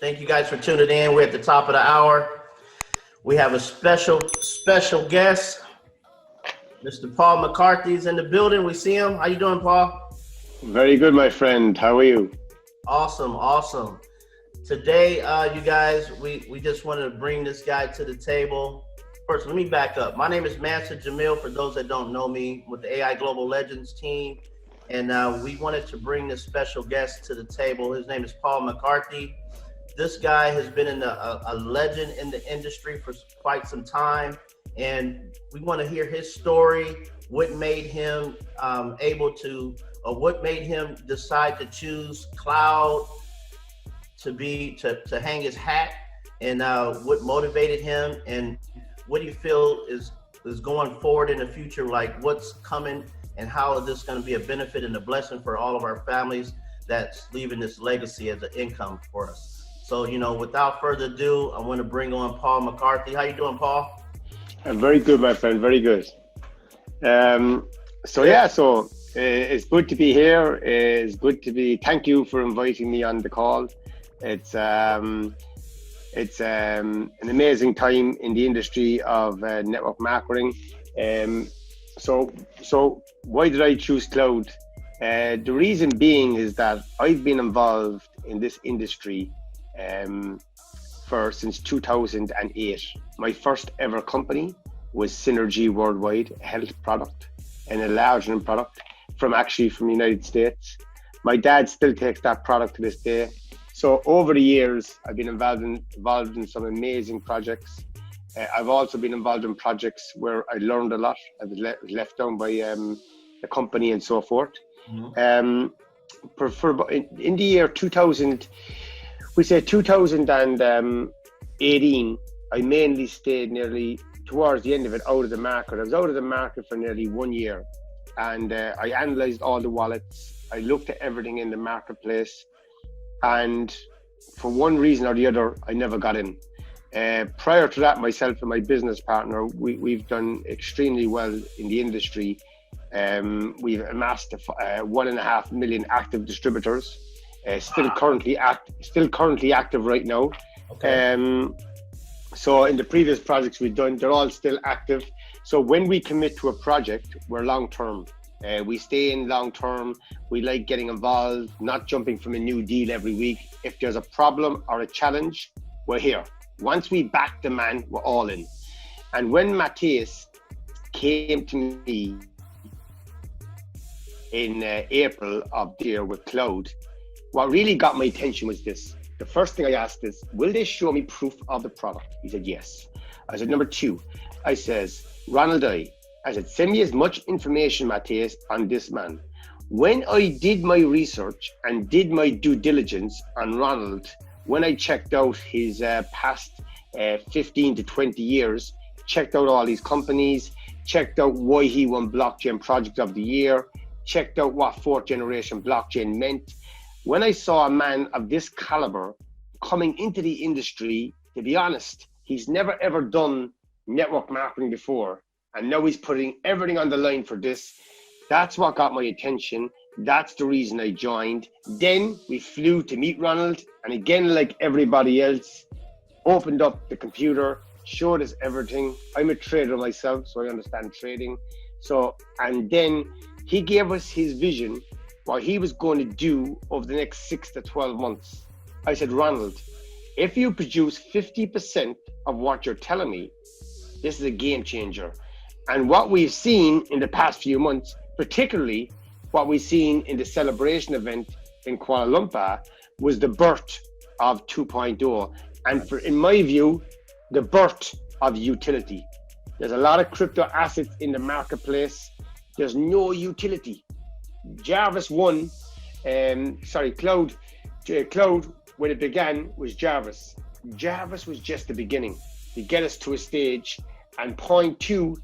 Thank you guys for tuning in. We're at the top of the hour. We have a special guest. Mr. Paul McCarthy's in the building. We see him. How you doing, Paul? Very good, my friend. How are you? Awesome. Today, you guys, we just wanted to bring this guy to the table. First, let me back up. My name is Mansa Jamel, for those that don't know me, with the AI Global Legends team. And we wanted to bring this special guest to the table. His name is Paul McCarthy. This guy has been a legend in the industry for quite some time. And we want to hear his story, what made him what made him decide to choose cloud to hang his hat, and what motivated him, and what do you feel is going forward in the future, like what's coming and how is this going to be a benefit and a blessing for all of our families that's leaving this legacy as an income for us. So, without further ado, I want to bring on Paul McCarthy. How you doing, Paul? I'm very good, my friend. Very good. So it's good to be here. Thank you for inviting me on the call. It's an amazing time in the industry of network marketing. So why did I choose cloud? The reason being is that I've been involved in this industry since 2008. My first ever company was Synergy Worldwide, a health product and a large product from the United States. My dad still takes that product to this day. So over the years, I've been involved in some amazing projects. I've also been involved in projects where I learned a lot. I was left down by the company and so forth. Mm-hmm. In the year 2000, we say 2018, I mainly stayed nearly towards the end of it out of the market. I was out of the market for nearly 1 year, and I analyzed all the wallets. I looked at everything in the marketplace, and for one reason or the other, I never got in. Prior to that, myself and my business partner, we've done extremely well in the industry. We've amassed 1.5 million active distributors, still currently active right now. Okay. So in the previous projects we've done, they're all still active. So when we commit to a project, we're long-term. We stay in long-term. We like getting involved, not jumping from a new deal every week. If there's a problem or a challenge, we're here. Once we back the man, we're all in. And when Matthias came to me in April of the year with Cloud, what really got my attention was this. The first thing I asked is, will they show me proof of the product? He said, yes. I said, number two, I says, Ronald, I said, send me as much information, Matthias, on this man. When I did my research and did my due diligence on Ronald, when I checked out his past 15 to 20 years, checked out all these companies, checked out why he won Blockchain Project of the Year, checked out what fourth generation blockchain meant. When I saw a man of this caliber coming into the industry, to be honest, he's never ever done network marketing before. And now he's putting everything on the line for this. That's what got my attention. That's the reason I joined. Then we flew to meet Ronald. And again, like everybody else, opened up the computer, showed us everything. I'm a trader myself, so I understand trading. And then he gave us his vision, what he was going to do over the next 6 to 12 months. I said, Ronald, if you produce 50% of what you're telling me, this is a game changer. And what we've seen in the past few months, particularly what we've seen in the celebration event in Kuala Lumpur, was the birth of 2.0. And in my view, the birth of utility. There's a lot of crypto assets in the marketplace. There's no utility. Jarvis won, Cloud, when it began, was Jarvis. Jarvis was just the beginning to get us to a stage. And point two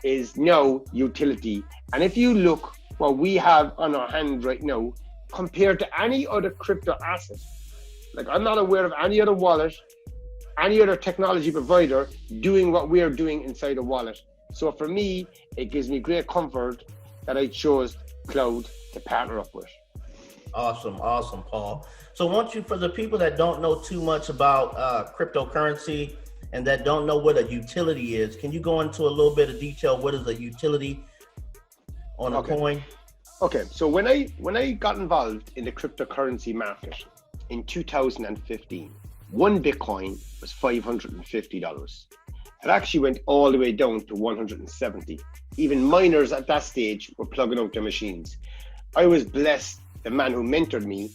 is now utility. And if you look what we have on our hand right now, compared to any other crypto asset, like I'm not aware of any other wallet, any other technology provider doing what we are doing inside a wallet. So for me, it gives me great comfort that I chose Cloud to partner up with. Awesome, Paul. So, want you, for the people that don't know too much about cryptocurrency and that don't know what a utility is, can you go into a little bit of detail? What is a utility on a Okay. coin? Okay. So when I got involved in the cryptocurrency market in 2015, one Bitcoin was $550. It actually went all the way down to 170. Even miners at that stage were plugging out their machines. I was blessed. The man who mentored me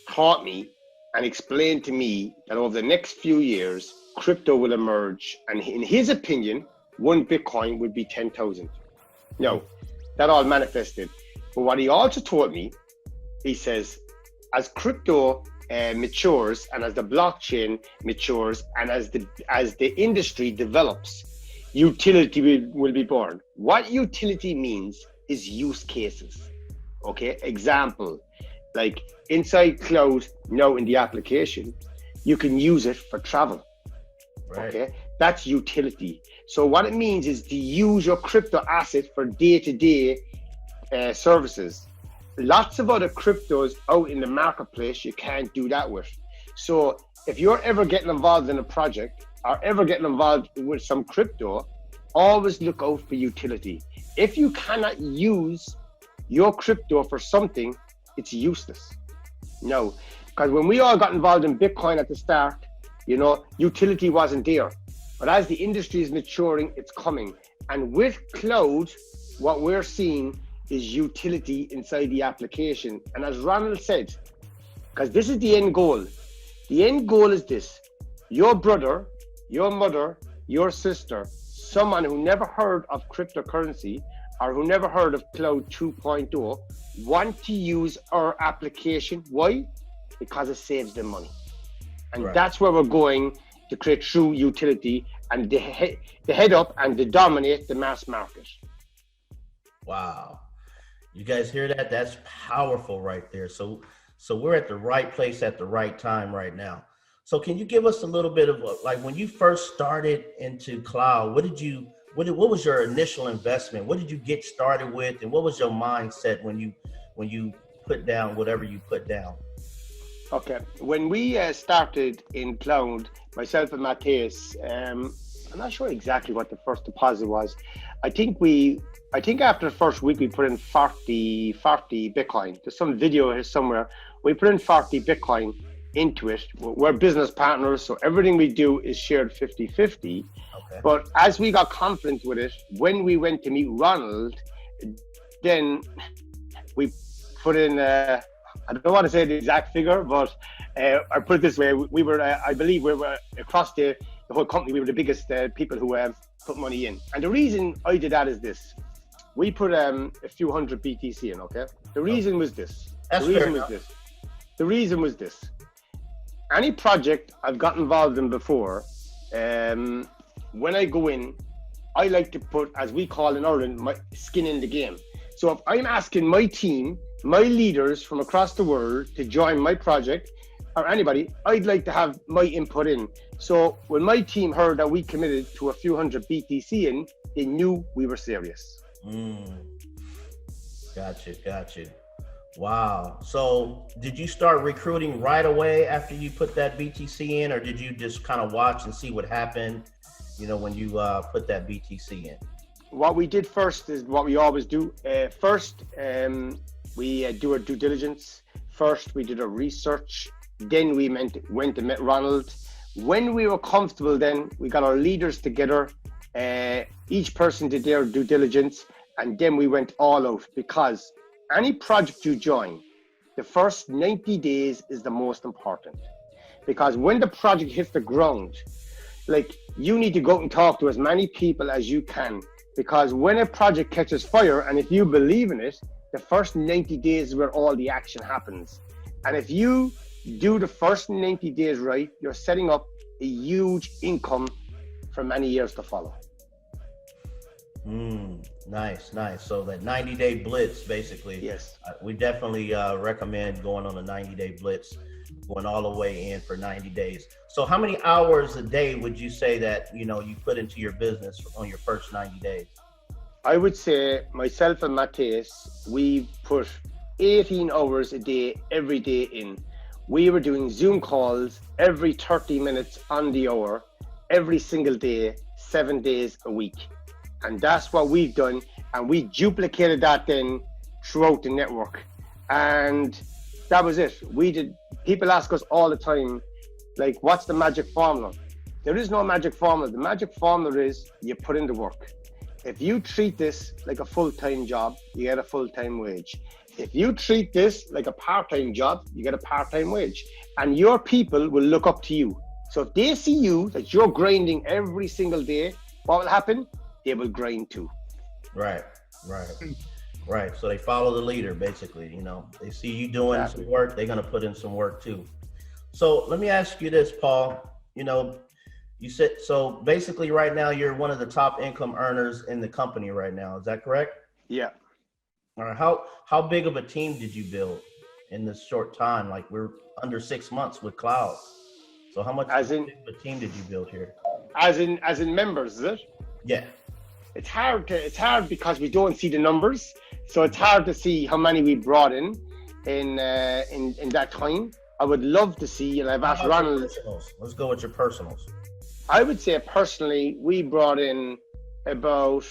taught me and explained to me that over the next few years, crypto will emerge. And in his opinion, one Bitcoin would be 10,000. No, that all manifested. But what he also told me, he says, as crypto matures and as the blockchain matures and as the industry develops, utility will be born. What utility means is use cases. Okay, example, like inside cloud now in the application, you can use it for travel. Right. Okay, that's utility. So what it means is to use your crypto asset for day-to-day services. Lots of other cryptos out in the marketplace you can't do that with. So if you're ever getting involved in a project or ever getting involved with some crypto, always look out for utility. If you cannot use your crypto for something, it's useless. No, because when we all got involved in Bitcoin at the start, utility wasn't there. But as the industry is maturing, it's coming. And with cloud, what we're seeing is utility inside the application. And as Ronald said, because this is the end goal. The end goal is this: your brother, your mother, your sister, someone who never heard of cryptocurrency or who never heard of Cloud 2.0 want to use our application. Why? Because it saves them money. And Right. that's where we're going to create true utility and the head up and to dominate the mass market. Wow. You guys hear that? That's powerful right there. So we're at the right place at the right time right now. So can you give us a little bit of like when you first started into cloud, what was your initial investment? What did you get started with, and what was your mindset when you put down whatever you put down? Okay, when we started in cloud, myself and Matthias, I'm not sure exactly what the first deposit was. I think after the first week we put in 40 Bitcoin. There's some video here somewhere. We put in 40 Bitcoin into it. We're business partners, so everything we do is shared 50-50. Okay. But as we got confident with it, when we went to meet Ronald, then we put in, I don't want to say the exact figure, but I put it this way, we were, I believe we were across the whole company, we were the biggest people who put money in. And the reason I did that is this: we put a few hundred BTC in, okay? The reason was this. That's the fair reason was enough. this. The reason was this. Any project I've got involved in before, when I go in, I like to put, as we call in Ireland, my skin in the game. So if I'm asking my team, my leaders from across the world to join my project, or anybody, I'd like to have my input in. So when my team heard that we committed to a few hundred BTC in, they knew we were serious. Gotcha. Wow. So did you start recruiting right away after you put that BTC in, or did you just kind of watch and see what happened, when you put that BTC in? What we did first is what we always do. First, we do our due diligence. First, we did our research. Then we went to meet Ronald. When we were comfortable, then we got our leaders together. Each person did their due diligence, and then we went all out, because any project you join, the first 90 days is the most important. Because when the project hits the ground, like, you need to go out and talk to as many people as you can. Because when a project catches fire, and if you believe in it, the first 90 days is where all the action happens. And if you do the first 90 days right, you're setting up a huge income for many years to follow. Nice. So that 90-day blitz, basically. Yes. We definitely recommend going on a 90-day blitz, going all the way in for 90 days. So how many hours a day would you say that, you put into your business on your first 90 days? I would say myself and Matthias, we put 18 hours a day, every day in. We were doing Zoom calls every 30 minutes on the hour, every single day, 7 days a week. And that's what we've done. And we duplicated that then throughout the network. And that was it. People ask us all the time, like, what's the magic formula? There is no magic formula. The magic formula is you put in the work. If you treat this like a full-time job, you get a full-time wage. If you treat this like a part-time job, you get a part-time wage. And your people will look up to you. So if they see you, that you're grinding every single day, what will happen? They will grind too. Right. So they follow the leader, basically. You know, they see you doing some work, they're going to put in some work too. So let me ask you this, Paul. You know, you said, so basically right now you're one of the top income earners in the company right now. Is that correct? Yeah. All right. How big of a team did you build in this short time? Like, we're under 6 months with Cloud. So how big of a team did you build here? As in members, is it? Yeah. It's hard because we don't see the numbers. So it's hard to see how many we brought in that time. I would love to see, and I've asked Ronald. Let's go with your personals. I would say personally, we brought in about,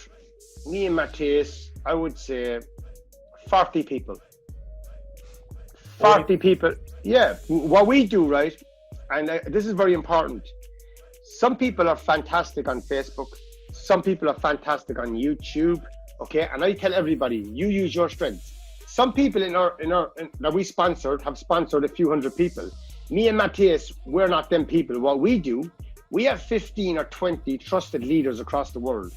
me and Matthias, I would say 40 people. 40 people. Yeah. What we do, right? And this is very important. Some people are fantastic on Facebook. Some people are fantastic on YouTube. Okay. And I tell everybody, you use your strengths. Some people that we sponsored have sponsored a few hundred people. Me and Matthias, we're not them people. What we do, we have 15 or 20 trusted leaders across the world.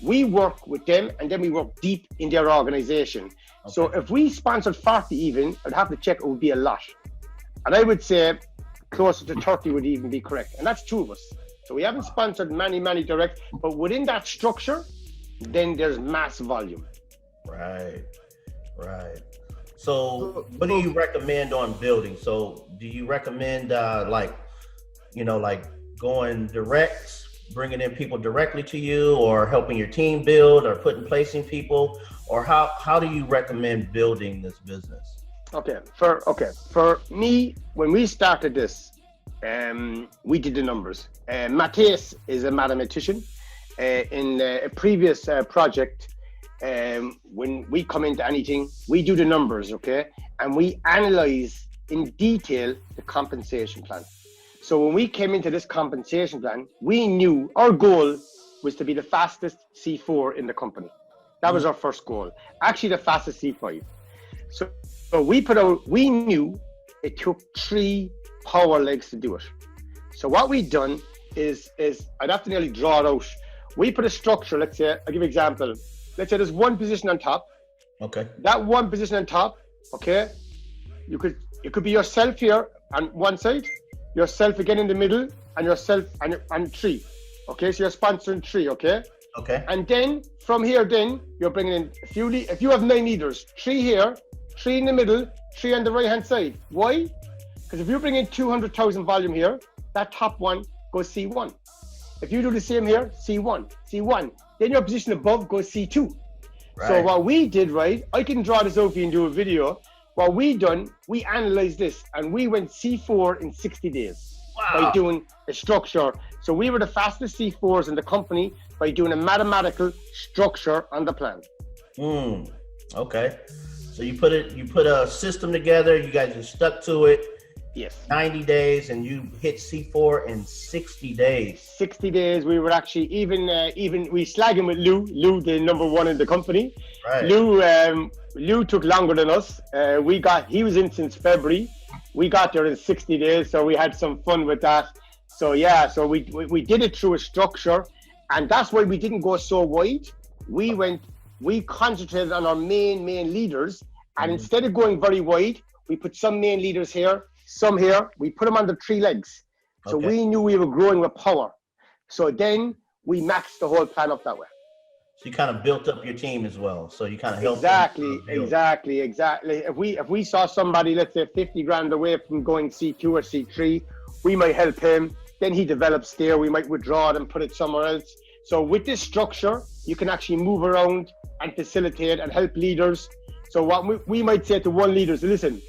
We work with them and then we work deep in their organization. Okay. So if we sponsored 40 even, I'd have to check, it would be a lot. And I would say closer to 30 would even be correct. And that's two of us. So we haven't sponsored many direct, but within that structure, then there's mass going. Right. So what do you recommend on building? So do you recommend going direct, bringing in people directly to you, or helping your team build, or placing people, or how do you recommend building this business? For me, when we started this, we did the numbers. Matthias is a mathematician. In a previous project, when we come into anything, we do the numbers, okay? And we analyze in detail the compensation plan. So when we came into this compensation plan, we knew our goal was to be the fastest C4 in the company. That was our first goal. Actually, the fastest C5. So we knew it took 3 power legs to do it. So what we've done is I'd have to nearly draw it out. We put a structure, let's say, I'll give you an example. Let's say there's one position on top. Okay. That one position on top, okay, it could be yourself here on one side, yourself again in the middle, and yourself and 3. Okay, so you're sponsoring 3, okay? Okay. And then from here, then you're bringing in if you have 9 leaders, 3 here, 3 in the middle, 3 on the right hand side. Why? Because if you bring in 200,000 volume here, that top one goes C1. If you do the same here, C1. Then your position above goes C2. Right. So what we did, right, I can draw this out for you and do a video. What we done, we analyzed this and we went C4 in 60 days. Wow. By doing a structure. So we were the fastest C4s in the company by doing a mathematical structure on the plan. Okay. So you put a system together, you guys just stuck to it. Yes. 90 days, and you hit C4 in 60 days. 60 days. We were actually even we slagging with Lou, the number 1 in the company. Right. Lou took longer than us. He was in since February. We got there in 60 days, so we had some fun with that. So yeah, so we did it through a structure, and that's why we didn't go so wide. We concentrated on our main leaders, and instead of going very wide, we put some main leaders here, some here. We put them on the 3 legs. So we knew we were growing with power. So then we maxed the whole plan up that way. So you kind of built up your team as well. So you kind of helped. Exactly. If we saw somebody, let's say 50 grand away from going C2 or C3, we might help him. Then he develops there. We might withdraw it and put it somewhere else. So with this structure, you can actually move around and facilitate and help leaders So what we might say to one leader is, listen,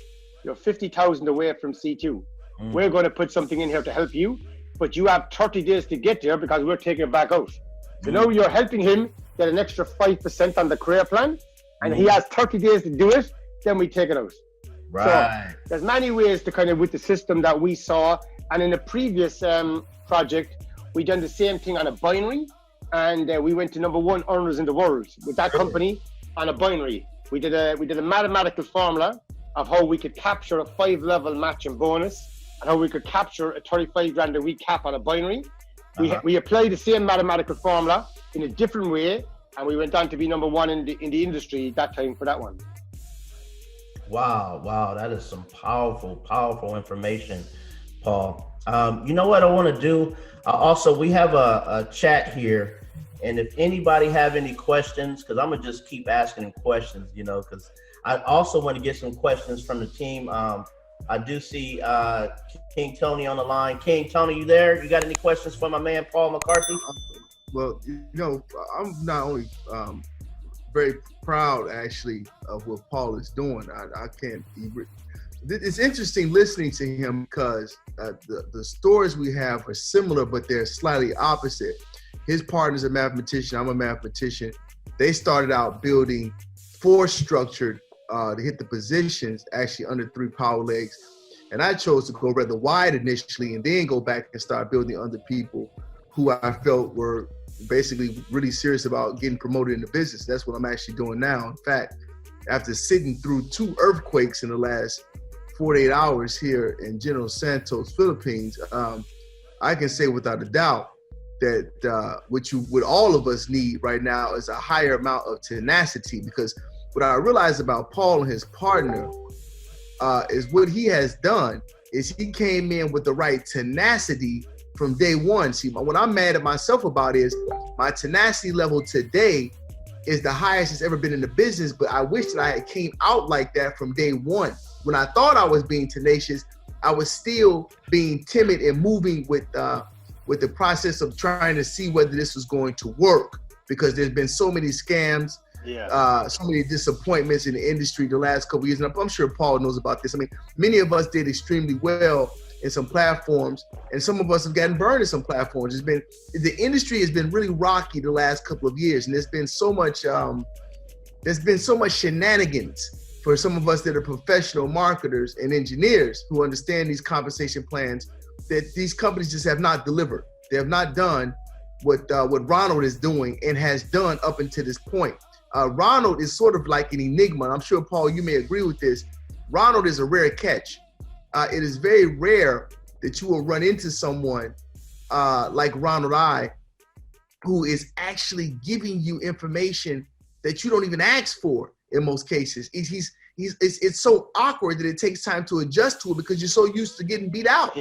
you're 50,000 away from C2. We're going to put something in here to help you, but you have 30 days to get there because we're taking it back out. So now you're helping him get an extra 5% on the career plan, and he has 30 days to do it, then we take it out. Right. So there's many ways to kind of, with the system that we saw, and in the previous project, we done the same thing on a binary, and we went to #1 earners in the world with that company on a binary. We did a mathematical formula of how we could capture a 5-level matching bonus, and how we could capture a 35 grand a week cap on a binary. We applied the same mathematical formula in a different way, and we went on to be #1 in the industry that time for that one. Wow, that is some powerful information, Paul. You know what I want to do? Also, we have a chat here, and if anybody have any questions, because I'm gonna just keep asking questions, because I also want to get some questions from the team. I do see King Tony on the line. King Tony, you there? You got any questions for my man Paul McCarthy? Well, I'm not only very proud actually of what Paul is doing. I can't. It's interesting listening to him because the stories we have are similar, but they're slightly opposite. His partner's a mathematician. I'm a mathematician. They started out building force structured to hit the positions actually under 3 power legs. And I chose to go rather wide initially and then go back and start building under people who I felt were basically really serious about getting promoted in the business. That's what I'm actually doing now. In fact, after sitting through 2 earthquakes in the last 48 hours here in General Santos, Philippines, I can say without a doubt that what all of us need right now is a higher amount of tenacity, because what I realized about Paul and his partner is what he has done is he came in with the right tenacity from day one. See, what I'm mad at myself about is my tenacity level today is the highest it's ever been in the business, but I wish that I had came out like that from day one. When I thought I was being tenacious, I was still being timid and moving with the process of trying to see whether this was going to work, because there's been so many scams, so many disappointments in the industry the last couple of years. And I'm sure Paul knows about this. I mean, many of us did extremely well in some platforms, and some of us have gotten burned in some platforms. The industry has been really rocky the last couple of years, and there's been so much shenanigans for some of us that are professional marketers and engineers who understand these compensation plans, that these companies just have not delivered. They have not done what Ronald is doing and has done up until this point. Ronald is sort of like an enigma. And I'm sure, Paul, you may agree with this. Ronald is a rare catch. It is very rare that you will run into someone like Ronald I, who is actually giving you information that you don't even ask for in most cases. It's so awkward that it takes time to adjust to it because you're so used to getting beat out.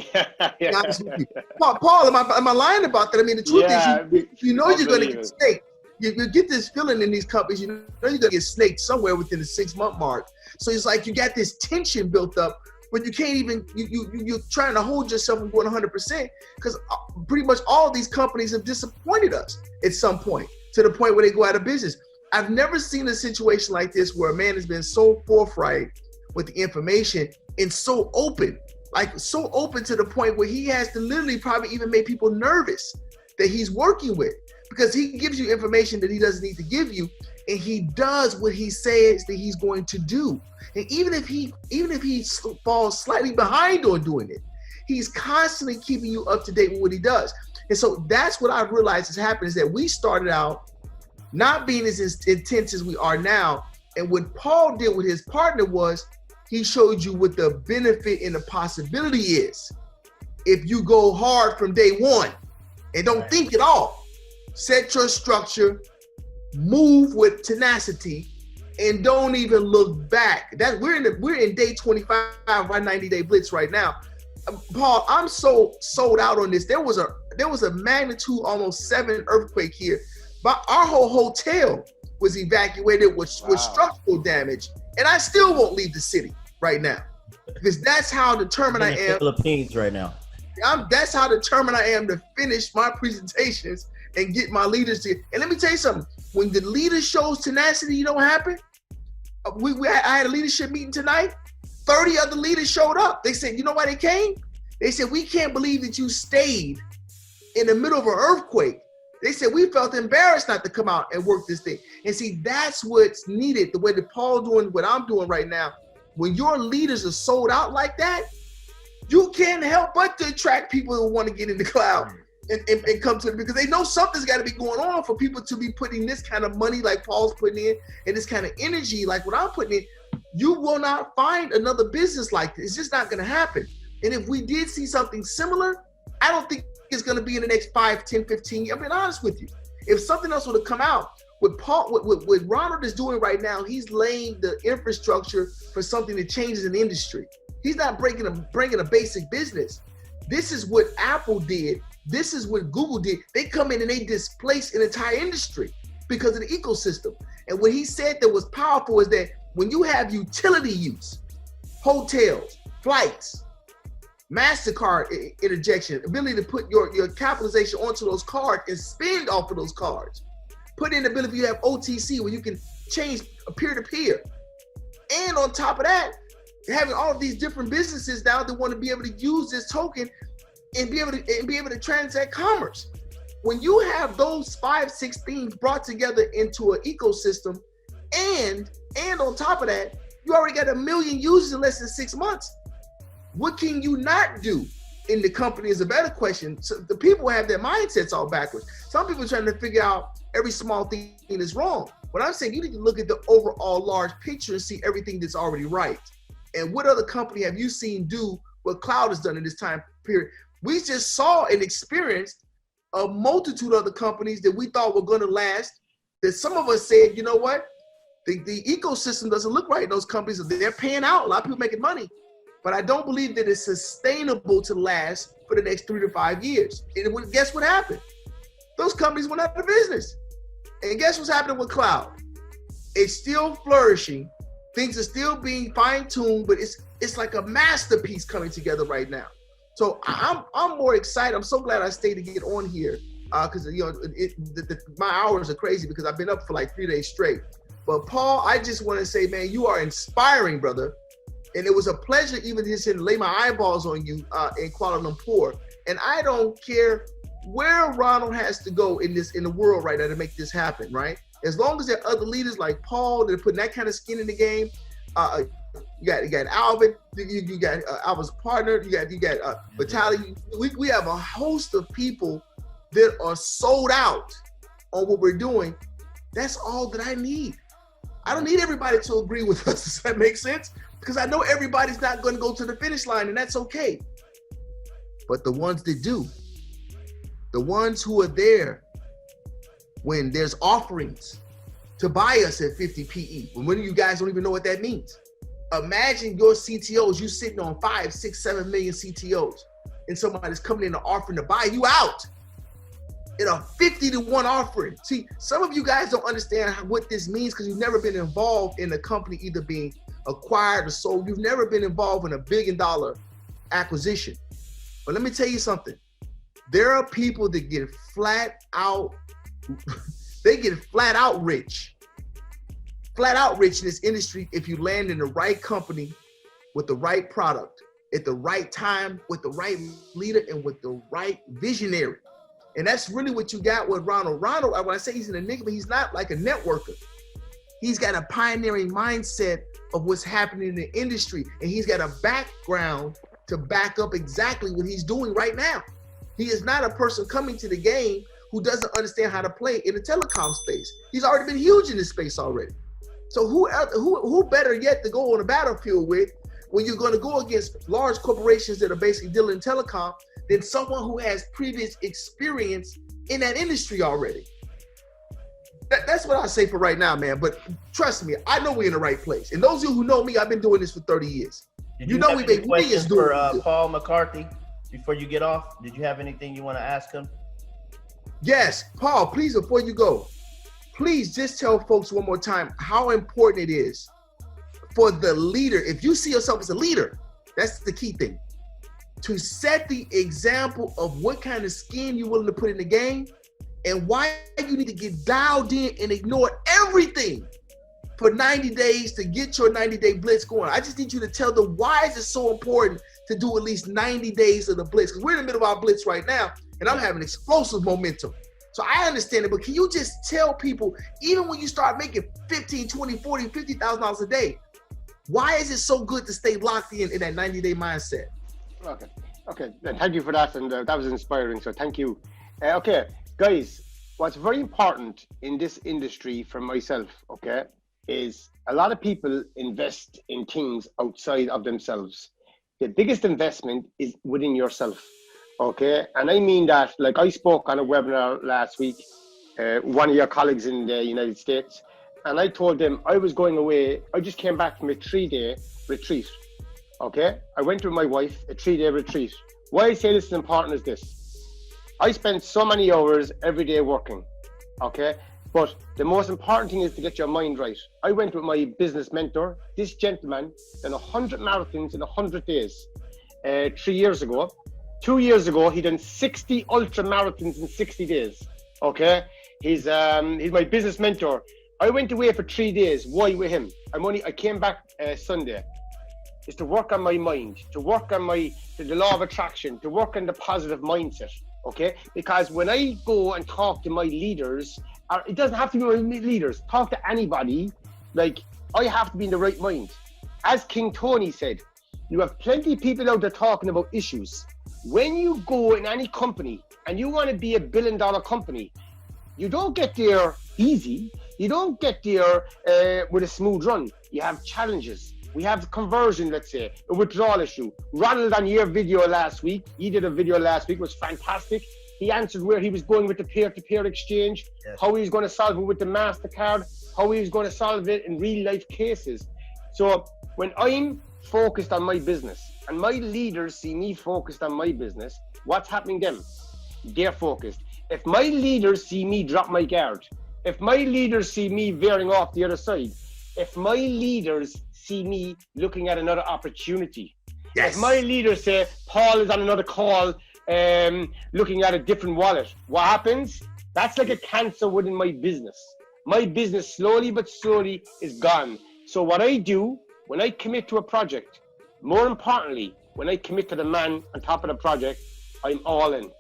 Paul, am I lying about that? I mean, the truth is you know you're going to get snaked. You get this feeling in these companies, you know you're going to get snaked somewhere within the 6-month mark. So it's like you got this tension built up, but you can't even, you're trying to hold yourself from going 100% because pretty much all these companies have disappointed us at some point, to the point where they go out of business. I've never seen a situation like this where a man has been so forthright with the information and so open to the point where he has to literally probably even make people nervous that he's working with, because he gives you information that he doesn't need to give you, and he does what he says that he's going to do. And even if he falls slightly behind on doing it, he's constantly keeping you up to date with what he does. And so that's what I've realized has happened, is that we started out not being as intense as we are now. And what Paul did with his partner was he showed you what the benefit and the possibility is if you go hard from day one and don't think at all. Set your structure, move with tenacity, and don't even look back. We're in day 25 of our 90-day blitz right now. Paul, I'm so sold out on this. There was a magnitude almost 7 earthquake here. But our whole hotel was evacuated with structural damage, and I still won't leave the city right now, because that's how determined I am. Philippines right now. That's how determined I am to finish my presentations and get my leaders to. And let me tell you something: when the leader shows tenacity, you know what happened? I had a leadership meeting tonight. 30 other leaders showed up. They said, you know why they came? They said, we can't believe that you stayed in the middle of an earthquake. They said, we felt embarrassed not to come out and work this thing. And see, that's what's needed. The way that Paul doing what I'm doing right now. When your leaders are sold out like that, you can't help but to attract people who want to get in the cloud and come to it, because they know something's got to be going on for people to be putting this kind of money like Paul's putting in and this kind of energy like what I'm putting in. You will not find another business like this. It's just not going to happen. And if we did see something similar, I don't think it's going to be in the next 5, 10, 15 years. I'm being honest with you. If something else would have come out, what Ronald is doing right now, he's laying the infrastructure for something that changes an industry. He's not bringing a basic business. This is what Apple did. This is what Google did. They come in and they displace an entire industry because of the ecosystem. And what he said that was powerful is that when you have utility use, hotels, flights, MasterCard interjection, ability to put your capitalization onto those cards and spend off of those cards. Put in the ability, you have OTC where you can change peer-to-peer. And on top of that, having all of these different businesses now that want to be able to use this token and be able to transact commerce. When you have those 5, 6 things brought together into an ecosystem, and on top of that, you already got 1 million users in less than 6 months. What can you not do in the company is a better question. So the people have their mindsets all backwards. Some people are trying to figure out every small thing is wrong. What I'm saying, you need to look at the overall large picture and see everything that's already right. And what other company have you seen do what cloud has done in this time period? We just saw and experienced a multitude of other companies that we thought were going to last, that some of us said, you know what? The ecosystem doesn't look right in those companies. They're paying out. A lot of people making money. But I don't believe that it's sustainable to last for the next 3 to 5 years. And guess what happened? Those companies went out of business. And guess what's happening with cloud? It's still flourishing. Things are still being fine-tuned, but it's like a masterpiece coming together right now. So I'm more excited. I'm so glad I stayed to get on here because my hours are crazy because I've been up for like 3 days straight. But Paul, I just want to say, man, you are inspiring, brother. And it was a pleasure even just to lay my eyeballs on you in Kuala Lumpur. And I don't care where Ronald has to go in the world right now to make this happen, right? As long as there are other leaders like Paul that are putting that kind of skin in the game, you got Alvin, you got Alvin's partner, you got Vitaly. We have a host of people that are sold out on what we're doing. That's all that I need. I don't need everybody to agree with us. Does that make sense? Because I know everybody's not going to go to the finish line, and that's okay. But the ones that do, the ones who are there when there's offerings to buy us at 50 PE, when many of you guys don't even know what that means. Imagine your CTOs, you sitting on 5, 6, 7 million CTOs, and somebody's coming in and offering to buy you out in a 50-to-1 offering. See, some of you guys don't understand what this means because you've never been involved in a company either being acquired or sold. You've never been involved in $1 billion acquisition. But let me tell you something. There are people that get flat out rich. Flat out rich in this industry if you land in the right company with the right product at the right time with the right leader and with the right visionary. And that's really what you got with Ronald. Ronald, when I say he's an enigma, he's not like a networker. He's got a pioneering mindset of what's happening in the industry. And he's got a background to back up exactly what he's doing right now. He is not a person coming to the game who doesn't understand how to play in the telecom space. He's already been huge in this space already. So who better yet to go on a battlefield with when you're going to go against large corporations that are basically dealing in telecom than someone who has previous experience in that industry already. That's what I say for right now, man. But trust me, I know we're in the right place. And those of you who know me, I've been doing this for 30 years. You know we make millions doing it. Paul McCarthy, before you get off, did you have anything you want to ask him? Yes, Paul, please, before you go, please just tell folks one more time how important it is for the leader. If you see yourself as a leader, that's the key thing. To set the example of what kind of skin you're willing to put in the game and why you need to get dialed in and ignore everything for 90 days to get your 90-day blitz going. I just need you to tell them why is it so important to do at least 90 days of the blitz? Because we're in the middle of our blitz right now, and I'm having explosive momentum. So I understand it, but can you just tell people, even when you start making 15, 20, 40, $50,000 a day, why is it so good to stay locked in that 90-day mindset? Okay. Thank you for that, and that was inspiring. So thank you. Okay, guys, what's very important in this industry for myself, okay, is a lot of people invest in things outside of themselves. The biggest investment is within yourself, okay? And I mean that, like I spoke on a webinar last week, one of your colleagues in the United States, and I told them I was going away. I just came back from a 3-day retreat, okay? I went with my wife, a 3-day retreat. Why I say this is important is this. I spend so many hours every day working, okay? But the most important thing is to get your mind right. I went with my business mentor. This gentleman done 100 marathons in 100 days 3 years ago. 2 years ago, he done 60 ultra marathons in 60 days, okay? He's my business mentor. I went away for 3 days. Why with him? I came back Sunday. It's to work on my mind, to work on the law of attraction, to work on the positive mindset, okay? Because when I go and talk to my leaders, or it doesn't have to be my leaders, talk to anybody, like I have to be in the right mind. As King Tony said, you have plenty of people out there talking about issues. When you go in any company and you want to be $1 billion company, you don't get there easy. You don't get there with a smooth run. You have challenges. We have conversion, let's say, a withdrawal issue. Ronald on your video last week, he did a video last week, was fantastic. He answered where he was going with the peer-to-peer exchange, yes, how he was going to solve it with the MasterCard, how he was going to solve it in real-life cases. So when I'm focused on my business and my leaders see me focused on my business, what's happening then? They're focused. If my leaders see me drop my guard, if my leaders see me veering off the other side, if my leaders see me looking at another opportunity, yes, if my leaders say, Paul is on another call, looking at a different wallet, what happens? That's like a cancer within my business. My business slowly but surely is gone. So what I do when I commit to a project, more importantly, when I commit to the man on top of the project, I'm all in.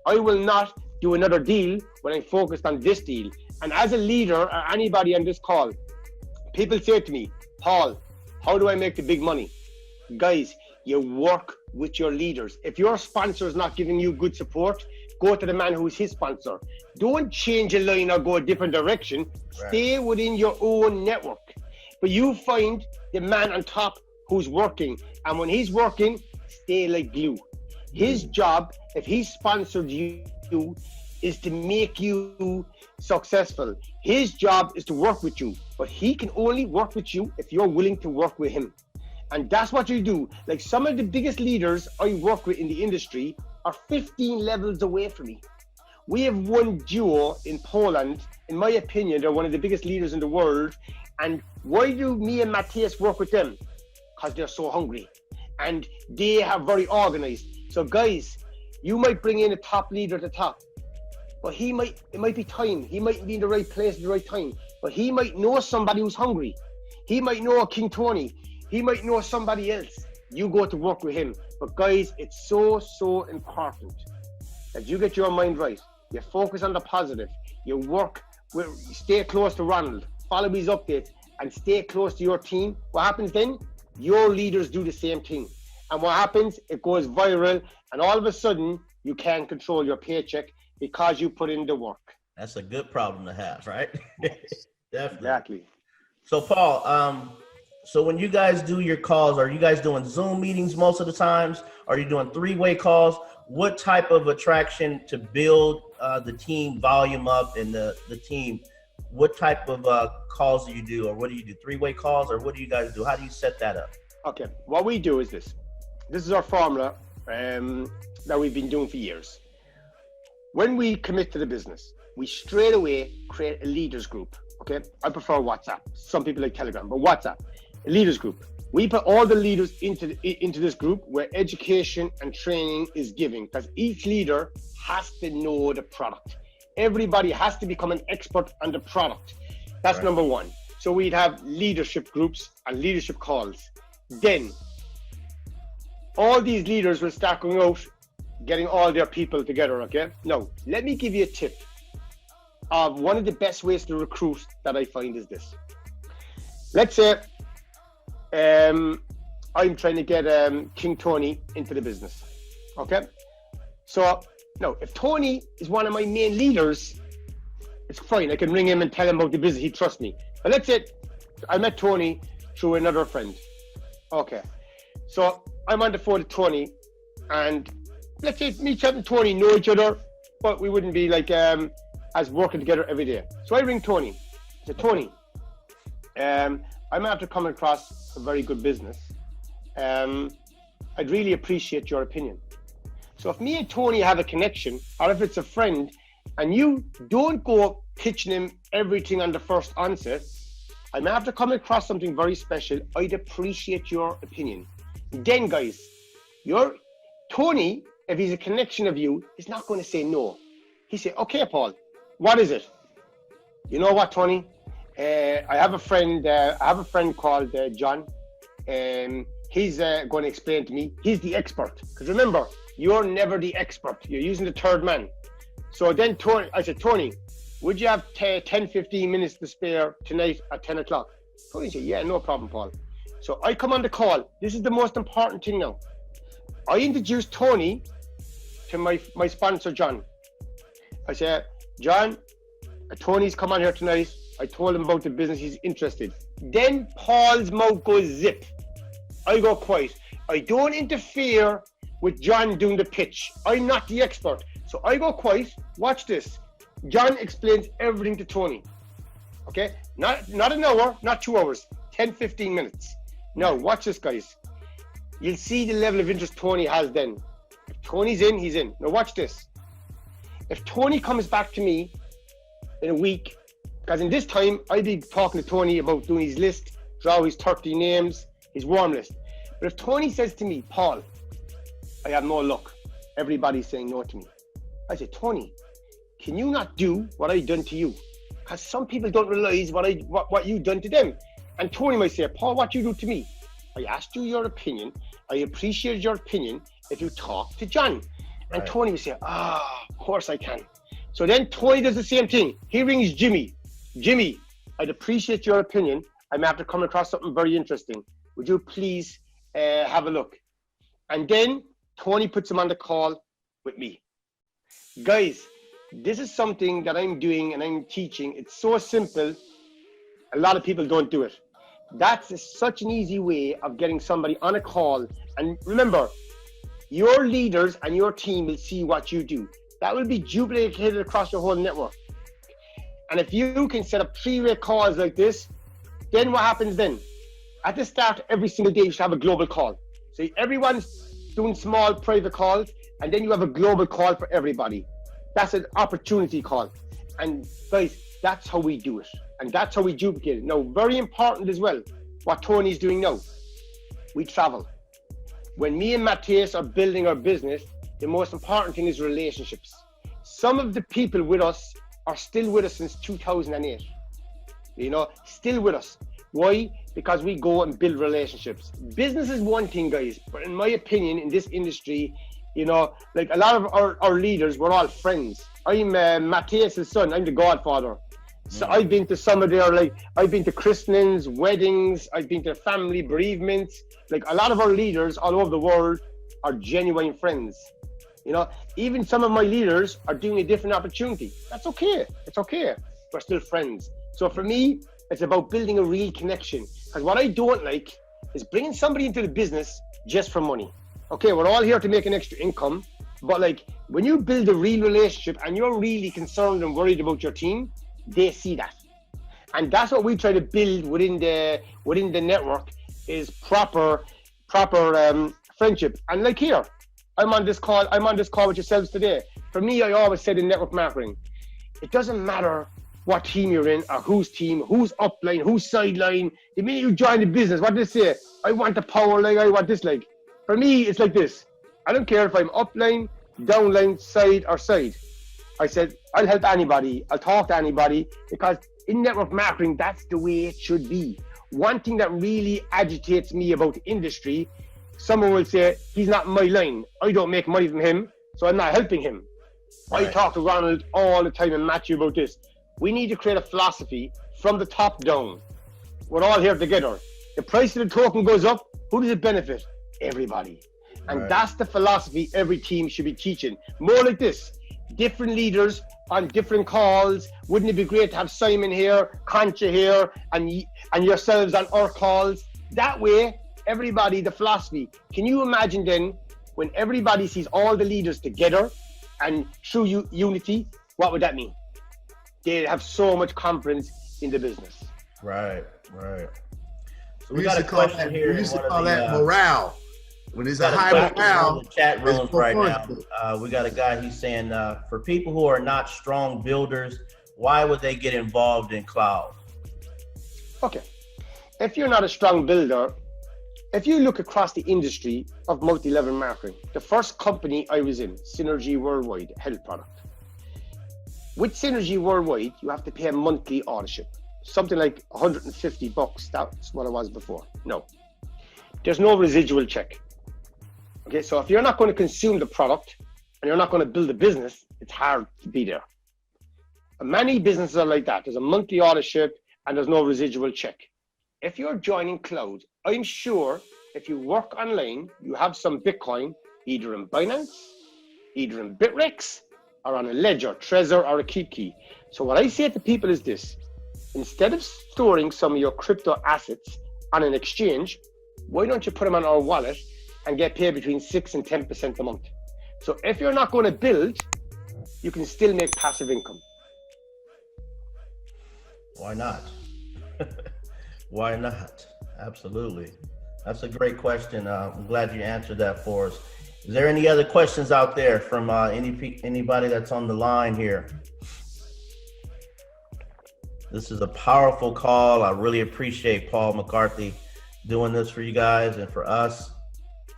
I will not do another deal when I'm focused on this deal. And as a leader or anybody on this call, people say to me, Paul, how do I make the big money? Guys, you work with your leaders. If your sponsor is not giving you good support, go to the man who is his sponsor. Don't change a line or go a different direction. Right. Stay within your own network. But you find the man on top who's working. And when he's working, stay like glue. His job, if he sponsored you, is to make you successful. His job is to work with you. But he can only work with you if you're willing to work with him. And that's what you do. Like some of the biggest leaders I work with in the industry are 15 levels away from me. We have one duo in Poland. In my opinion, they're one of the biggest leaders in the world. And why do me and Matthias work with them? Because they're so hungry and they are very organized. So guys, you might bring in a top leader at the top, but it might be time. He might be in the right place at the right time, but he might know somebody who's hungry. He might know King Tony. He might know somebody else. You go to work with him. But guys, it's so important that you get your mind right. You focus on the positive. You stay close to Ronald. Follow his updates and stay close to your team. What happens then? Your leaders do the same thing. And what happens? It goes viral. And all of a sudden, you can't control your paycheck because you put in the work. That's a good problem to have, right? Definitely. Exactly. So Paul, so when you guys do your calls, are you guys doing Zoom meetings most of the times? Are you doing 3-way calls? What type of attraction to build the team volume up and the team? What type of calls do you do, or what do you do? 3-way calls, or what do you guys do? How do you set that up? Okay, what we do is this. This is our formula that we've been doing for years. When we commit to the business, we straight away create a leaders group. Okay, I prefer WhatsApp. Some people like Telegram, but WhatsApp, a leaders group. We put all the leaders into this group where education and training is given, because each leader has to know the product. Everybody has to become an expert on the product. That's right. Number one. So we'd have leadership groups and leadership calls. Then all these leaders will start going out, getting all their people together, okay? Now, let me give you a tip. One of the best ways to recruit that I find is this. Let's say I'm trying to get King Tony into the business, okay? So now, if Tony is one of my main leaders, it's fine. I can ring him and tell him about the business. He trusts me. But let's say I met Tony through another friend. Okay. So I'm on the phone with Tony, and let's say me and Tony know each other, but we wouldn't be like as working together every day. So I ring Tony. I said, Tony, I'm after coming across a very good business. I'd really appreciate your opinion. So if me and Tony have a connection, or if it's a friend, and you don't go pitching him everything on the first onset, I'm after coming across something very special. I'd appreciate your opinion. Then, guys, your Tony, if he's a connection of you, is not going to say no. He say, okay, Paul, what is it? You know what, Tony? I have a friend called John. He's going to explain to me. He's the expert. Because remember, you're never the expert. You're using the third man. So then Tony, I said, Tony, would you have 10, 15 minutes to spare tonight at 10 o'clock? Tony said, yeah, no problem, Paul. So I come on the call. This is the most important thing now. I introduced Tony to my sponsor, John. I said, John, Tony's come on here tonight. I told him about the business. He's interested. Then Paul's mouth goes zip. I go quiet. I don't interfere with John doing the pitch. I'm not the expert. So I go quiet. Watch this. John explains everything to Tony. Okay? Not an hour, not 2 hours. 10, 15 minutes. Now, watch this, guys. You'll see the level of interest Tony has then. If Tony's in, he's in. Now, watch this. If Tony comes back to me in a week, because in this time, I'd be talking to Tony about doing his list, draw his 30 names, his warm list. But if Tony says to me, Paul, I have no luck. Everybody's saying no to me. I say, Tony, can you not do what I've done to you? Because some people don't realize what you've done to them. And Tony might say, Paul, what you do to me? I asked you your opinion. I appreciate your opinion if you talk to John. And right. Tony would say, of course I can. So then Tony does the same thing. He rings Jimmy. Jimmy, I'd appreciate your opinion. I'm after coming across something very interesting. Would you please have a look? And then Tony puts him on the call with me. Guys, this is something that I'm doing and I'm teaching. It's so simple. A lot of people don't do it. That's such an easy way of getting somebody on a call. And remember, your leaders and your team will see what you do. That will be duplicated across your whole network. And if you can set up three-way calls like this, then what happens then? At the start, every single day, you should have a global call. So everyone's doing small private calls, and then you have a global call for everybody. That's an opportunity call. And guys, that's how we do it. And that's how we duplicate it. Now, very important as well, what Tony's doing now. We travel. When me and Matthias are building our business, the most important thing is relationships. Some of the people with us are still with us since 2008. You know, still with us. Why? Because we go and build relationships. Business is one thing, guys, but in my opinion, in this industry, you know, like a lot of our leaders, we're all friends. I'm Matthias' son, I'm the godfather. So I've been to some of their, I've been to christenings, weddings, I've been to family bereavements. Like a lot of our leaders all over the world are genuine friends. You know, even some of my leaders are doing a different opportunity. That's okay. It's okay. We're still friends. So for me, it's about building a real connection. Because what I don't like is bringing somebody into the business just for money. Okay, we're all here to make an extra income. But like when you build a real relationship and you're really concerned and worried about your team, they see that. And that's what we try to build within the network is proper friendship. And like here, I'm on this call with yourselves today. For me, I always said in network marketing, it doesn't matter what team you're in or whose team, who's upline, who's sideline. The minute you join the business, what do they say? I want the power leg, I want this leg. For me, it's like this. I don't care if I'm upline, downline, side or side. I said, I'll help anybody, I'll talk to anybody because in network marketing, that's the way it should be. One thing that really agitates me about the industry, someone will say, he's not in my line. I don't make money from him, so I'm not helping him. Right. I talk to Ronald all the time and Matthew about this. We need to create a philosophy from the top down. We're all here together. The price of the token goes up. Who does it benefit? Everybody. And Right. that's the philosophy every team should be teaching. More like this. Different leaders on different calls. Wouldn't it be great to have Simon here, Concha here, and yourselves on our calls? That way, everybody, the philosophy. Can you imagine then when everybody sees all the leaders together and through unity, what would that mean? They have so much confidence in the business. Right. So we We got used a to call question that, here. we used to in one call of the, that morale. When there's a got high question morale, in the chat it's rooms right now. performance. We got a guy. He's saying, for people who are not strong builders, why would they get involved in cloud? Okay. If you're not a strong builder, if you look across the industry of multi-level marketing, the first company I was in, Synergy Worldwide, health product. With Synergy Worldwide, you have to pay a monthly ownership, something like $150. That's what it was before. No, there's no residual check. Okay, so if you're not going to consume the product and you're not going to build a business, it's hard to be there. And many businesses are like that. There's a monthly ownership and there's no residual check. If you're joining cloud, I'm sure if you work online, you have some Bitcoin, either in Binance, either in Bittrex, or on a ledger, Trezor, or a KeepKey. So what I say to people is this: instead of storing some of your crypto assets on an exchange, why don't you put them on our wallet and get paid between 6 and 10% a month? So if you're not going to build, you can still make passive income. Why not? Why not? Absolutely. That's a great question. I'm glad you answered that for us. Is there any other questions out there from anybody that's on the line here? This is a powerful call. I really appreciate Paul McCarthy doing this for you guys and for us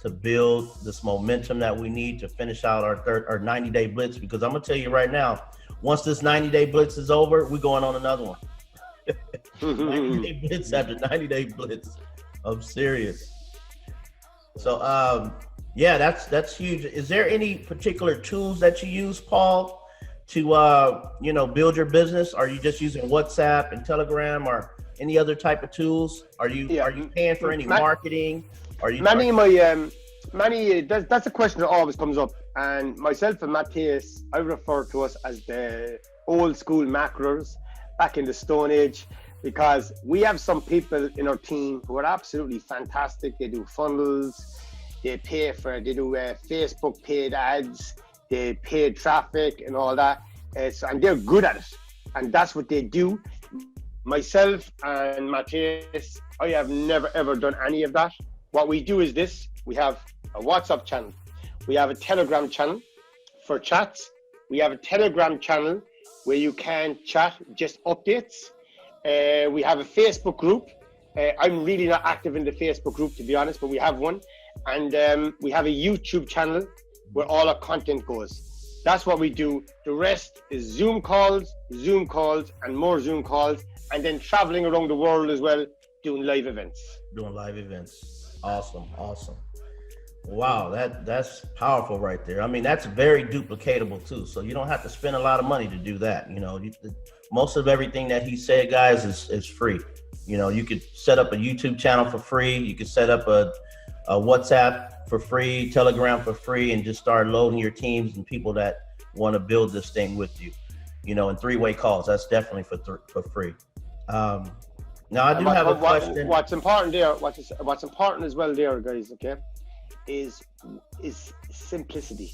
to build this momentum that we need to finish out our 90-day blitz. Because I'm gonna tell you right now, once this 90-day blitz is over, we're going on another one. 90-day blitz after 90-day blitz. I'm serious. So yeah, that's huge. Is there any particular tools that you use, Paul, to build your business? Are you just using WhatsApp and Telegram or any other type of tools? Are you paying for any marketing? Are you that's a question that always comes up, and myself and Matthias, I refer to us as the old school macros back in the Stone Age, because we have some people in our team who are absolutely fantastic. They do funnels, they do Facebook paid ads, they paid traffic and all that, and they're good at it, and that's what they do. Myself and Matthias, I have never ever done any of that. What we do is this: we have a WhatsApp channel, we have a Telegram channel for chats, we have a Telegram channel where you can chat just updates. We have a Facebook group. I'm really not active in the Facebook group, to be honest, but we have one. And we have a YouTube channel where all our content goes. That's what we do. The rest is Zoom calls, and more Zoom calls, and then traveling around the world as well, doing live events. Awesome. Wow, that's powerful right there. I mean, that's very duplicatable too. So you don't have to spend a lot of money to do that. Most of everything that he said, guys, is free. You could set up a YouTube channel for free. You could set up a WhatsApp for free, Telegram for free, and just start loading your teams and people that want to build this thing with you. And three-way calls. That's definitely for free. Now I do have a question. What's important there? What's important as well there, guys? Okay, is simplicity,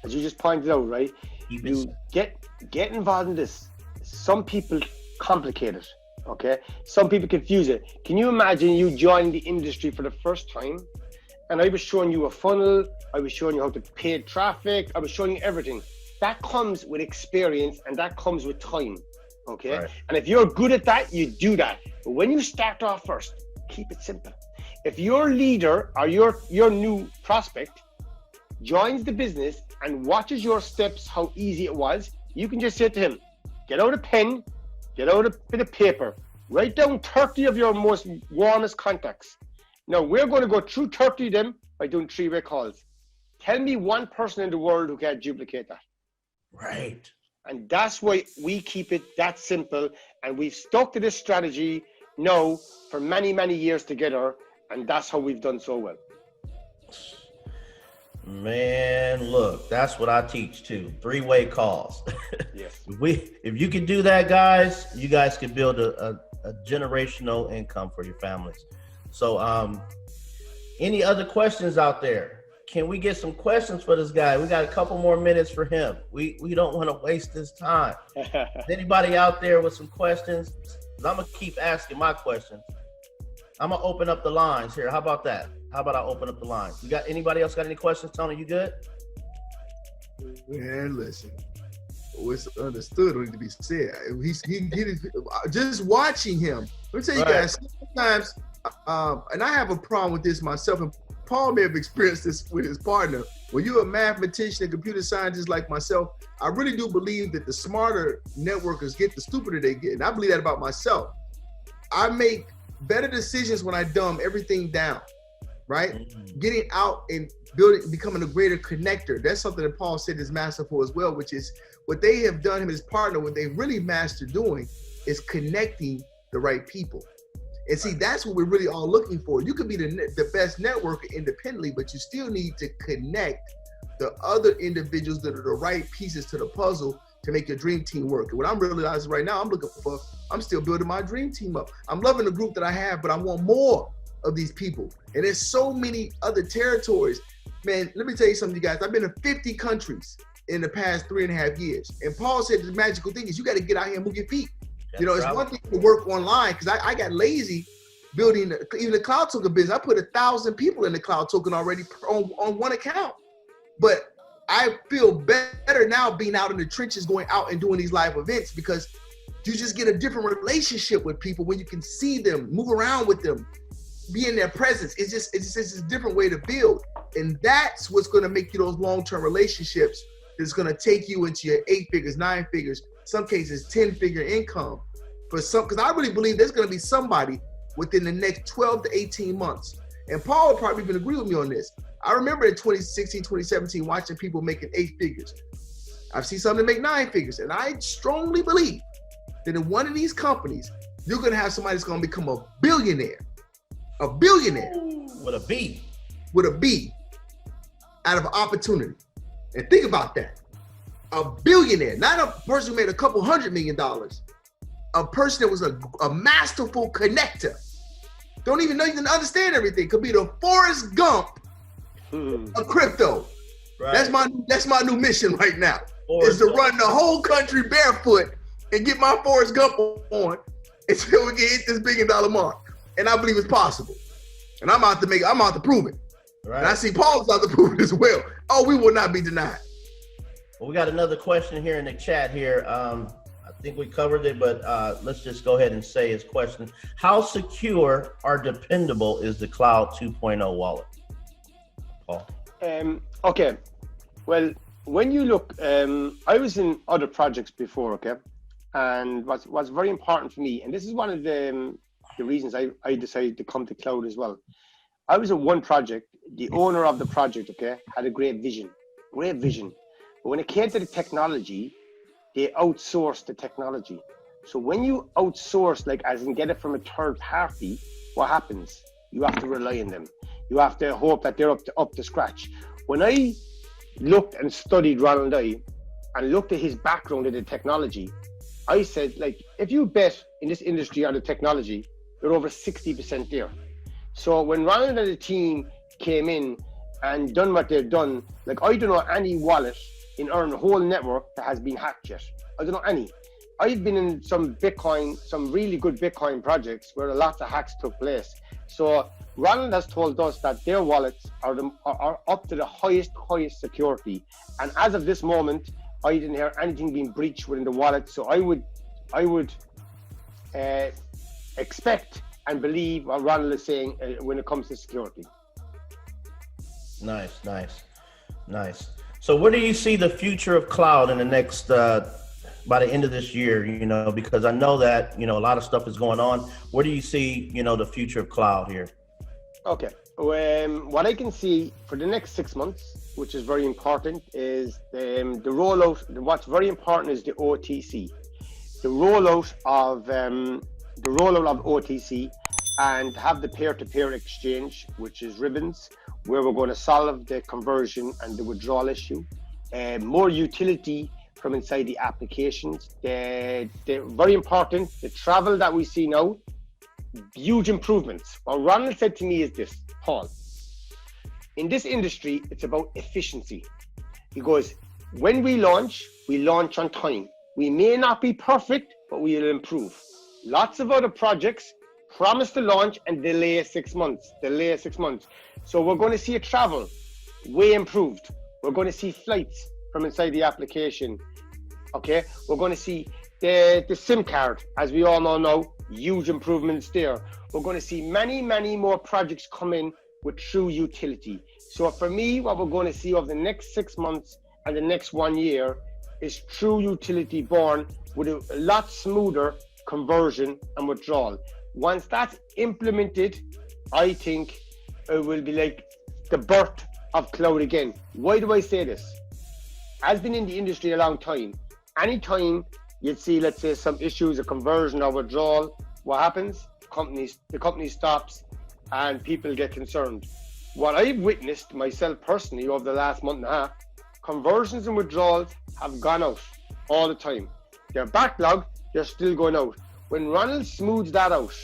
as you just pointed out, right? You get involved in this. Some people complicate it. Okay, some people confuse it. Can you imagine you joining the industry for the first time, and I was showing you a funnel, I was showing you how to pay traffic, I was showing you everything. That comes with experience and that comes with time. Okay, right. And if you're good at that, you do that. But when you start off first, keep it simple. If your leader or your new prospect joins the business and watches your steps, how easy it was, you can just say to him, get out a pen, Get out a bit of paper. Write down 30 of your most warmest contacts. Now, we're going to go through 30 of them by doing 3-way calls. Tell me one person in the world who can duplicate that. Right. And that's why we keep it that simple. And we've stuck to this strategy now for many, many years together. And that's how we've done so well. Man, look, that's what I teach too. 3-way calls. Yes. If you can do that, guys, you guys can build a generational income for your families. So, any other questions out there? Can we get some questions for this guy? We got a couple more minutes for him. We don't want to waste this time. Anybody out there with some questions? I'm gonna keep asking my questions. I'm gonna open up the lines here. How about that? How about I open up the lines? You got anybody else got any questions? Tony, you good? Man, listen. What's understood don't need to be said. He just watching him. Let me tell you guys, sometimes, and I have a problem with this myself, and Paul may have experienced this with his partner. When you're a mathematician and computer scientist like myself, I really do believe that the smarter networkers get, the stupider they get. And I believe that about myself. I make better decisions when I dumb everything down, right? Mm-hmm. Getting out and building, becoming a greater connector. That's something that Paul said is masterful as well, which is what they have done, him and his partner, what they really mastered doing is connecting the right people. And see, that's what we're really all looking for. You could be the best networker independently, but you still need to connect the other individuals that are the right pieces to the puzzle to make your dream team work. And what I'm realizing right now, I'm still building my dream team up. I'm loving the group that I have, but I want more of these people. And there's so many other territories. Man, let me tell you something, you guys. I've been in 50 countries in the past 3.5 years. And Paul said the magical thing is you got to get out here and move your feet. You know, it's one thing to work online, because I got lazy building even the cloud token business. I put 1,000 people in the cloud token already on one account. But I feel better now being out in the trenches, going out and doing these live events, because you just get a different relationship with people when you can see them, move around with them, be in their presence. It's just a different way to build. And that's what's going to make you those long-term relationships that's going to take you into your 8 figures, 9 figures, some cases 10-figure income for some, because I really believe there's going to be somebody within the next 12 to 18 months. And Paul would probably even agree with me on this. I remember in 2016, 2017, watching people making 8 figures. I've seen some that make 9 figures. And I strongly believe that in one of these companies, you're going to have somebody that's going to become a billionaire. A billionaire. With a B. With a B. Out of opportunity. And think about that. A billionaire, not a person who made a couple $100 million. A person that was a masterful connector. Don't even know you can understand everything. Could be the Forrest Gump of crypto. Right. That's my new mission right now. Is to run the whole country barefoot and get my Forrest Gump on until we can hit this $1 billion mark. And I believe it's possible. And I'm out to prove it. Right. And I see Paul's out to prove it as well. Oh, we will not be denied. Well, we got another question here in the chat here. I think we covered it, but let's just go ahead and say his question. How secure or dependable is the Cloud 2.0 wallet? Paul. Okay. Well, when you look, I was in other projects before, okay? And what's very important for me, and this is one of the reasons I decided to come to cloud as well. I was in one project, the owner of the project, okay, had a great vision. But when it came to the technology, they outsourced the technology. So when you outsource, like as in get it from a third party, what happens? You have to rely on them. You have to hope that they're up to scratch. When I looked and studied Ronald and looked at his background in the technology, I said, like, if you bet in this industry on the technology, you're over 60% there. So when Ronald and the team came in and done what they've done, like I don't know any wallet in our whole network that has been hacked yet. I don't know any. I've been in some really good Bitcoin projects where lots of hacks took place. So Ronald has told us that their wallets are up to the highest security. And as of this moment, I didn't hear anything being breached within the wallet. So I would expect and believe what Ronald is saying when it comes to security. Nice. So where do you see the future of cloud in the next by the end of this year, because I know that, a lot of stuff is going on. Where do you see, the future of cloud here? Okay. What I can see for the next 6 months, which is very important, is the rollout. What's very important is the OTC, the rollout of OTC, and have the peer-to-peer exchange, which is ribbons, where we're going to solve the conversion and the withdrawal issue. More utility from inside the applications. They're very important. The travel that we see now, huge improvements. What Ronald said to me is this, Paul, in this industry, it's about efficiency. He goes, when we launch on time. We may not be perfect, but we will improve. Lots of other projects promise to launch and delay 6 months. So we're going to see a travel way improved. We're going to see flights from inside the application. Okay, we're going to see the SIM card, as we all know, huge improvements there. We're going to see many, many more projects come in with true utility. So for me, what we're going to see over the next 6 months and the next 1 year is true utility born with a lot smoother conversion and withdrawal. Once that's implemented, I think it will be like the birth of cloud again. Why do I say this? I've been in the industry a long time. Anytime you'd see, let's say, some issues, a conversion or withdrawal, what happens? The company stops and people get concerned. What I've witnessed myself personally over the last month and a half, conversions and withdrawals have gone out all the time. They're backlogged, they're still going out. When Ronald smooths that out,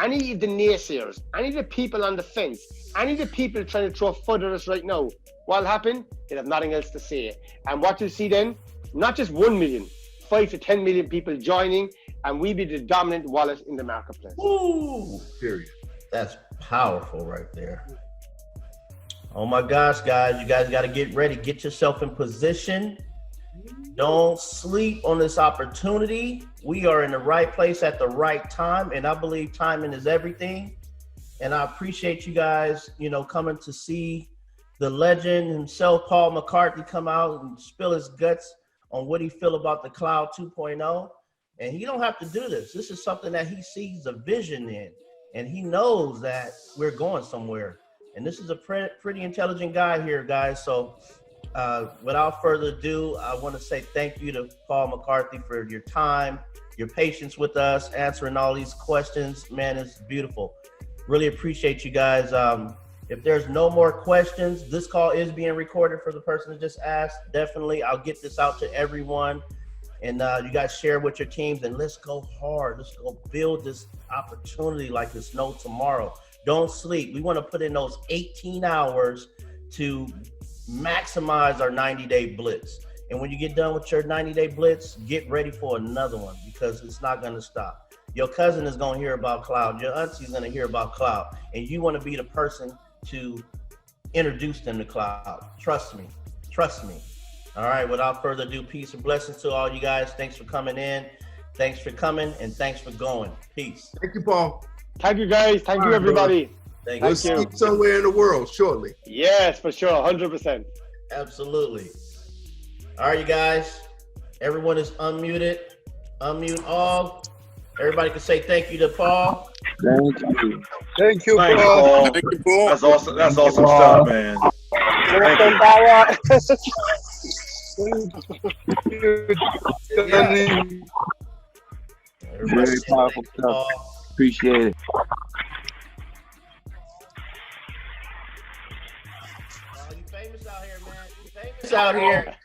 any of the naysayers, any of the people on the fence, any of the people trying to throw further at us right now, what'll happen? They'll have nothing else to say. And what you'll see then, not just 1 million, 5 to 10 million people joining, and we be the dominant wallet in the marketplace. Ooh, period. That's powerful right there. Oh my gosh, guys, you guys got to get ready. Get yourself in position. Don't sleep on this opportunity. We are in the right place at the right time, and I believe timing is everything. And I appreciate you guys, coming to see the legend himself, Paul McCarthy, come out and spill his guts on what he feel about the Cloud 2.0. And he don't have to do this. This is something that he sees a vision in, and he knows that we're going somewhere. And this is a pretty intelligent guy here, guys. So without further ado, I want to say thank you to Paul McCarthy for your time, your patience with us, answering all these questions. Man, it's beautiful. Really appreciate you guys. If there's no more questions, this call is being recorded for the person that just asked. Definitely, I'll get this out to everyone. And you guys share with your teams, and let's go hard. Let's go build this opportunity like there's no tomorrow. Don't sleep. We want to put in those 18 hours to maximize our 90-day blitz. And when you get done with your 90-day blitz, get ready for another one, because it's not going to stop. Your cousin is going to hear about cloud. Your auntie is going to hear about cloud. And you want to be the person to introduce them to cloud. Trust me. Trust me. All right. Without further ado, peace and blessings to all you guys. Thanks for coming in. Thanks for coming, and thanks for going. Peace. Thank you, Paul. Thank you, guys. Thank you, everybody. Thank We'll you. see you somewhere in the world shortly. Yes, for sure. 100%. Absolutely. All right, you guys. Everyone is unmuted. Unmute all. Everybody can say thank you to Paul. Thank you. Thank you, Thanks, Paul. Paul. Thank you, Paul. That's awesome. That's awesome stuff, man. Thank you. Everybody Very say powerful thank you, stuff. Paul. Appreciate it. Oh, you famous out here, man. You famous out here.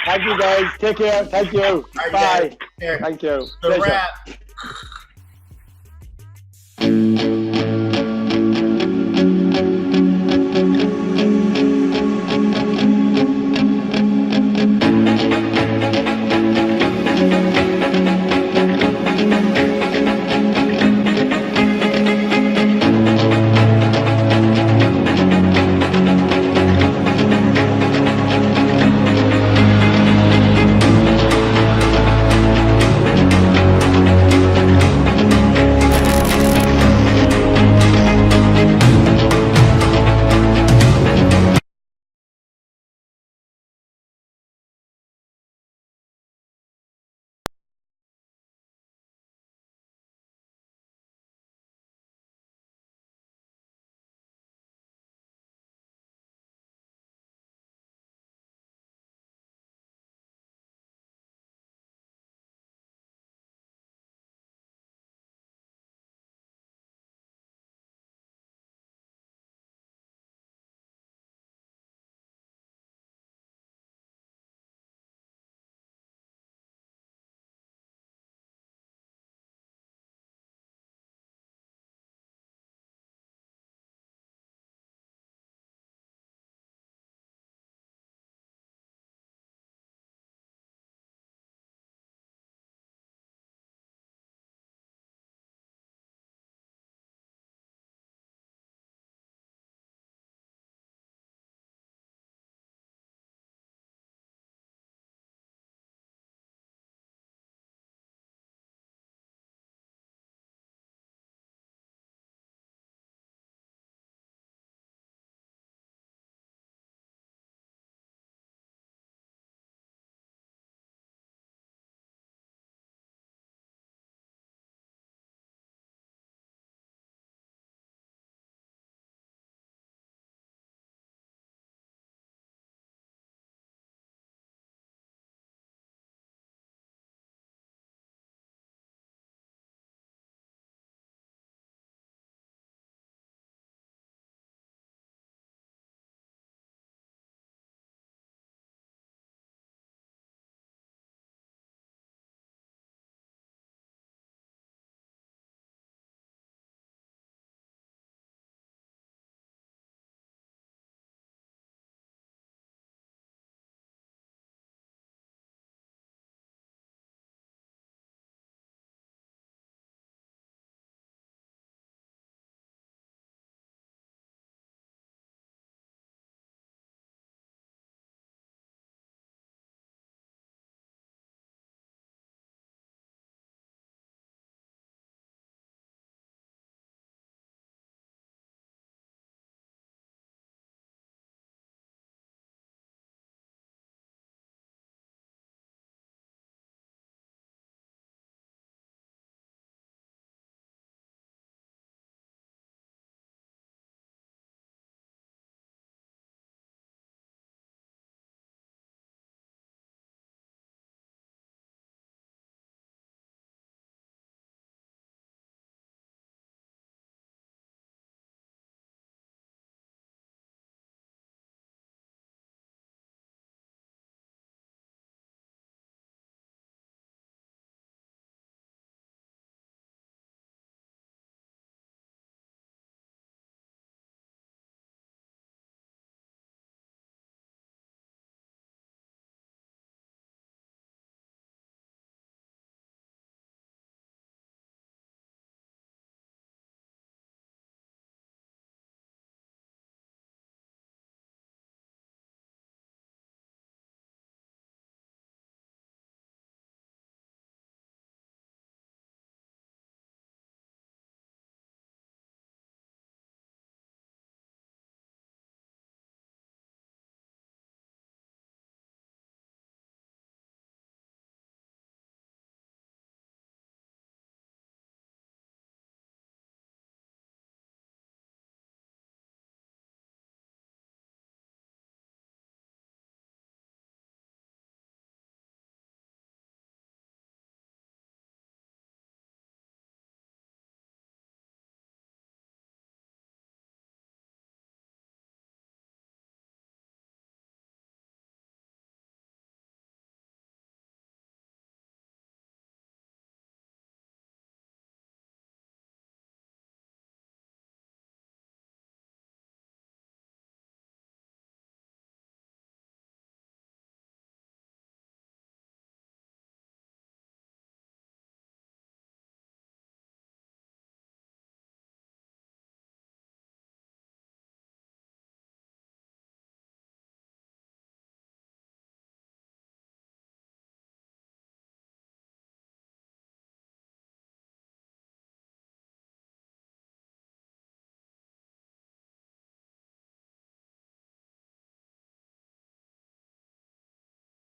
Thank you, guys. Take care. Thank you. All right, Bye. guys. Take care. Thank you. The Pleasure. wrap.